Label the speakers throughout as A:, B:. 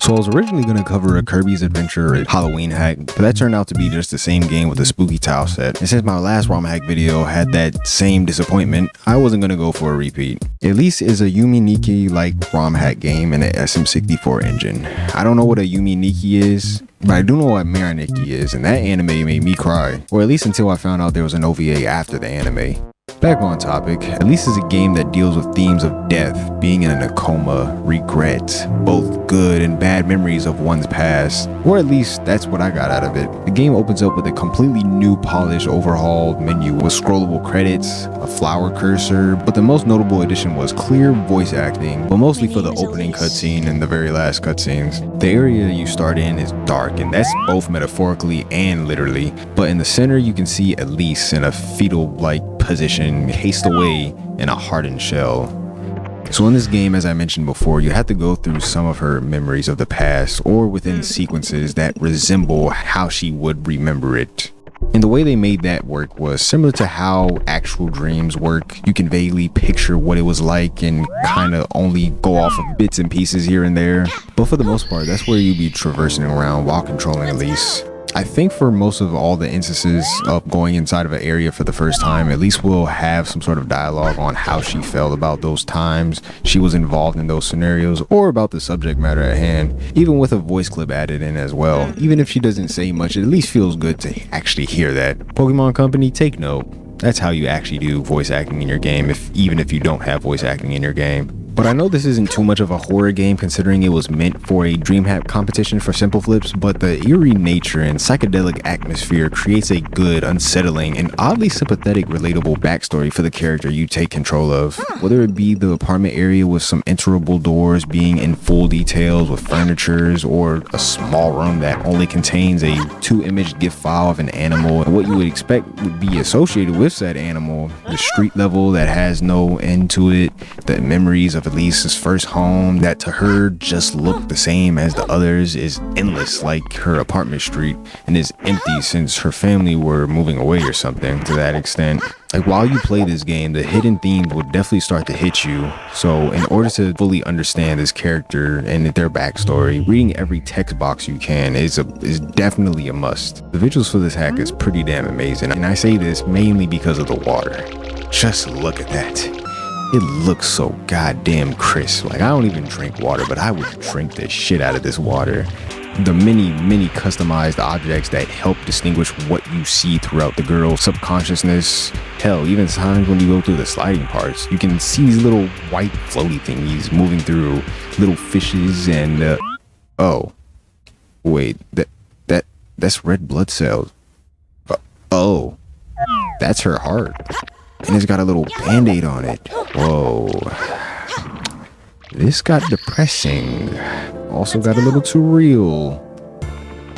A: So I was originally going to cover a Kirby's Adventure Halloween hack, but that turned out to be just the same game with a spooky tile set. And since my last ROM hack video had that same disappointment, I wasn't going to go for a repeat. Elise is a Yumi Nikki like ROM hack game in an SM64 engine. I don't know what a Yumi Nikki is, but I do know what Mariniki is, and that anime made me cry. Or at least until I found out there was an OVA after the anime. Back on topic, Elise is a game that deals with themes of death, being in a coma, regret, both good and bad memories of one's past, or at least that's what I got out of it. The game opens up with a completely new polished overhauled menu with scrollable credits, a flower cursor, but the most notable addition was clear voice acting, but mostly for the opening cutscene and the very last cutscenes. The area you start in is dark, and that's both metaphorically and literally, but in the center you can see Elise in a fetal-like position, haste away in a hardened shell. So in this game, as I mentioned before, you have to go through some of her memories of the past or within sequences that resemble how she would remember it. And the way they made that work was similar to how actual dreams work. You can vaguely picture what it was like and kind of only go off of bits and pieces here and there. But for the most part, that's where you'd be traversing around while controlling Elise. I think for most of all the instances of going inside of an area for the first time, Elise will have some sort of dialogue on how she felt about those times she was involved in those scenarios or about the subject matter at hand, even with a voice clip added in as well. Even if she doesn't say much, it at least feels good to actually hear that. Pokemon Company, take note. That's how you actually do voice acting in your game, even if you don't have voice acting in your game. But I know this isn't too much of a horror game considering it was meant for a DreamHack competition for Simple Flips, but the eerie nature and psychedelic atmosphere creates a good, unsettling, and oddly sympathetic, relatable backstory for the character you take control of. Whether it be the apartment area with some enterable doors being in full details with furnitures, or a small room that only contains a 2-image GIF file of an animal and what you would expect would be associated with said animal, the street level that has no end to it, the memories of Elise's first home that to her just looked the same as the others is endless, like her apartment street, and is empty since her family were moving away or something to that extent. Like while you play this game, the hidden themes will definitely start to hit you. So in order to fully understand this character and their backstory, reading every text box you can is definitely a must. The visuals for this hack is pretty damn amazing, and I say this mainly because of the water. Just look at that. It looks so goddamn crisp. Like I don't even drink water, but I would drink the shit out of this water. The many customized objects that help distinguish what you see throughout the girl's subconsciousness. Hell, even times when you go through the sliding parts, you can see these little white floaty thingies moving through, little fishes and oh, wait, that's red blood cells. Oh, that's her heart. And it's got a little band-aid on it. Whoa. This got depressing. Also got a little too real.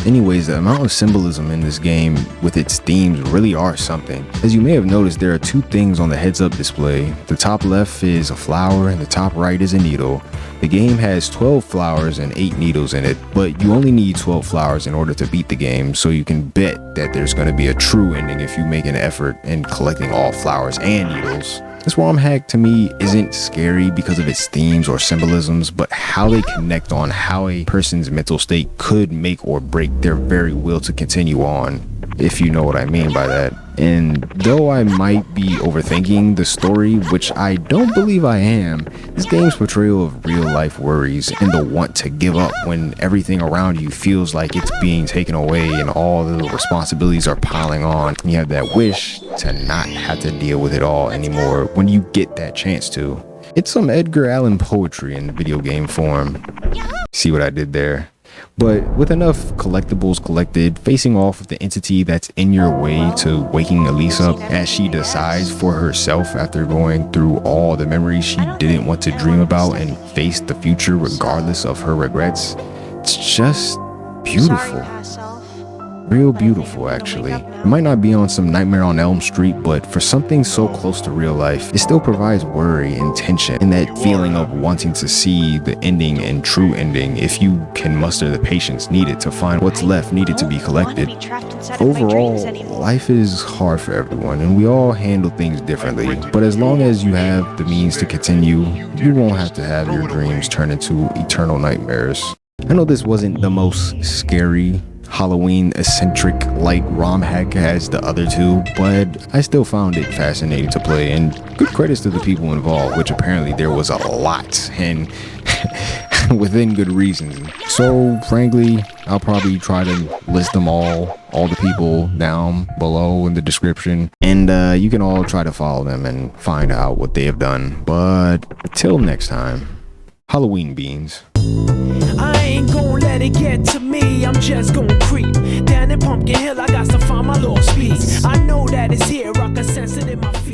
A: Anyways, the amount of symbolism in this game with its themes really are something. As you may have noticed, there are two things on the heads-up display. The top left is a flower and the top right is a needle. The game has 12 flowers and 8 needles in it, but you only need 12 flowers in order to beat the game, so you can bet that there's going to be a true ending if you make an effort in collecting all flowers and needles. This ROM hack to me isn't scary because of its themes or symbolisms, but how they connect on how a person's mental state could make or break their very will to continue on, if you know what I mean by that. And though I might be overthinking the story, which I don't believe I am, this game's portrayal of real life worries and the want to give up when everything around you feels like it's being taken away and all the responsibilities are piling on. You have that wish to not have to deal with it all anymore when you get that chance to. It's some Edgar Allan poetry in video game form. See what I did there? But with enough collectibles collected, facing off with the entity that's in your way to waking Elise up as she decides for herself after going through all the memories she didn't want to dream about and face the future regardless of her regrets, it's just beautiful. Real beautiful, actually. It might not be on some Nightmare on Elm Street, but for something so close to real life, it still provides worry and tension and that feeling of wanting to see the ending and true ending if you can muster the patience needed to find what's left needed to be collected. Overall, life is hard for everyone and we all handle things differently, but as long as you have the means to continue, you won't have to have your dreams turn into eternal nightmares. I know this wasn't the most scary Halloween eccentric like ROM hack as the other two, but I still found it fascinating to play, and good credits to the people involved, which apparently there was a lot and within good reasons. So frankly, I'll probably try to list them all the people down below in the description, and you can all try to follow them and find out what they have done. But until next time, Halloween beans.
B: I ain't gon' let it get to me, I'm just gon' creep down in Pumpkin Hill. I got to find my lost piece. I know that it's here, I can sense it in my feet.